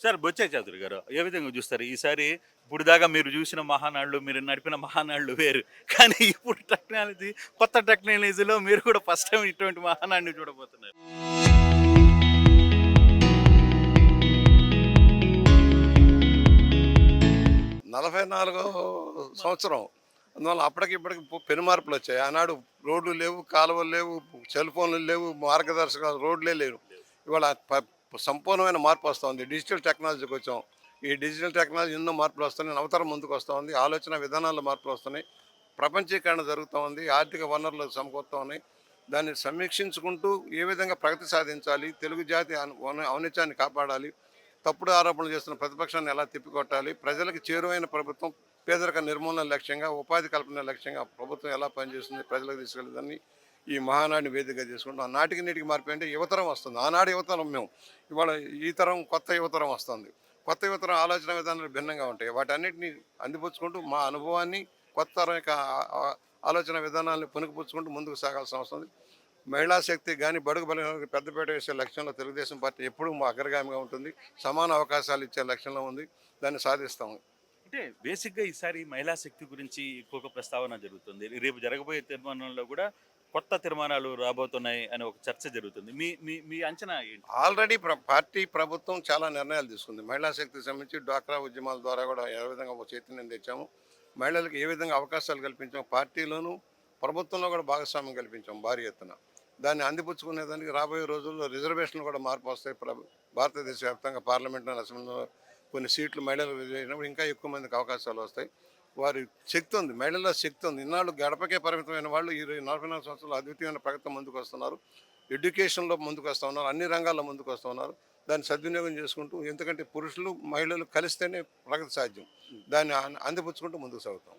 Sir Botsa Chowdary గారు ఏ విధంగా చూస్తారు? ఈసారి ఇప్పుడు దాకా మీరు చూసిన మహానాడులు, మీరు నడిపిన మహానాడులు వేరు. కానీ ఇప్పుడు కొత్త టెక్నాలజీలో మీరు కూడా ఫస్ట్ టైమ్ ఇటువంటి మహానాడిని చూడబోతున్నారు. 44 సంవత్సరం. అందువల్ల అప్పటికి ఇప్పటికి పెను మార్పులొచ్చాయి. ఆనాడు రోడ్లు లేవు, కాలువలు లేవు, సెల్ ఫోన్లు లేవు, మార్గదర్శకాలు రోడ్లే లేవు. ఇవాళ సంపూర్ణమైన మార్పొస్తోంది. డిజిటల్ టెక్నాలజీకొచ్చాం. ఈ డిజిటల్ టెక్నాలజీ ఎన్నో మార్పులొస్తున్నాయి. నవతరం ముందుకొస్తా ఉంది. ఆలోచన విధానాల్లో మార్పులొస్తున్నాయి. ప్రపంచీకరణ జరుగుతూ ఉంది. ఆర్థిక వనరులు సమకూరుతా ఉన్నాయి. దాన్ని సమీక్షించుకుంటూ ఏ విధంగా ప్రగతి సాధించాలి, తెలుగు జాతి ఔన్నత్యాన్ని కాపాడాలి, తప్పుడు ఆరోపణలు చేస్తున్న ప్రతిపక్షాన్ని ఎలా తిప్పికొట్టాలి, ప్రజలకు చేరువైన ప్రభుత్వం, పేదరిక నిర్మూలన లక్ష్యంగా, ఉపాధి కల్పన లక్ష్యంగా ప్రభుత్వం ఎలా పనిచేస్తుంది, ప్రజలకు తీసుకెళ్ళదని ఈ మహానాడిని వేదికగా చేసుకుంటాం. నాటికి నీటికి మారిపోయింటే యువతరం వస్తుంది. ఆనాడు యువతరం మేము, ఇవాళ ఈ తరం కొత్త యువతరం వస్తుంది. కొత్త యువతరం ఆలోచన విధానాలు భిన్నంగా ఉంటాయి. వాటన్నిటిని అందిపుచ్చుకుంటూ మా అనుభవాన్ని, కొత్త తరం యొక్క ఆలోచన విధానాలను పుణికిపుచ్చుకుంటూ ముందుకు సాగాల్సిన అవసరం ఉంది. మహిళా శక్తి కానీ బడుగు బలహీనలకు పెద్దపీట వేసే లక్ష్యంలో తెలుగుదేశం పార్టీ ఎప్పుడూ మా అగ్రగామిగా ఉంటుంది. సమాన అవకాశాలు ఇచ్చే లక్ష్యంలో ఉంది. దాన్ని సాధిస్తాము. అంటే బేసిక్‌గా ఈసారి మహిళా శక్తి గురించి ఎక్కువగా ప్రస్తావన జరుగుతుంది. రేపు జరగబోయే తీర్మానంలో కూడా కొత్త తీర్మానాలు రాబోతున్నాయి అనే ఒక చర్చ జరుగుతుంది. మీ మీ మీ అంచనా ఏంటి? ఆల్రెడీ పార్టీ ప్రభుత్వం చాలా నిర్ణయాలు తీసుకుంది. మహిళా శక్తికి సంబంధించి డ్వాక్రా ఉద్యమాల ద్వారా కూడా ఏ విధంగా ఒక చైతన్యం తెచ్చాము, మహిళలకు ఏ విధంగా అవకాశాలు కల్పించాము, పార్టీలోనూ ప్రభుత్వంలో కూడా భాగస్వామ్యం కల్పించాము భారీ ఎత్తున. దాన్ని అందిపుచ్చుకునేదానికి రాబోయే రోజుల్లో రిజర్వేషన్లు కూడా మార్పు వస్తాయి. భారతదేశ వ్యాప్తంగా పార్లమెంట్లో, అసెంబ్లీలో కొన్ని సీట్లు మహిళలకు చేసినప్పుడు ఇంకా ఎక్కువ మందికి అవకాశాలు వస్తాయి. వారి శక్తి ఉంది, మహిళల్లో శక్తి ఉంది. ఇన్నాళ్ళు గడపకే పరిమితమైన వాళ్ళు ఈ 44 సంవత్సరాలు అద్వితీయమైన ప్రగతి ముందుకు వస్తున్నారు. ఎడ్యుకేషన్లో ముందుకు వస్తూ ఉన్నారు, అన్ని రంగాల్లో ముందుకు వస్తూ ఉన్నారు. దాన్ని సద్వినియోగం చేసుకుంటూ, ఎందుకంటే పురుషులు మహిళలు కలిస్తేనే ప్రగతి సాధ్యం. దాన్ని అందిపుచ్చుకుంటూ ముందుకు సాగుతాం.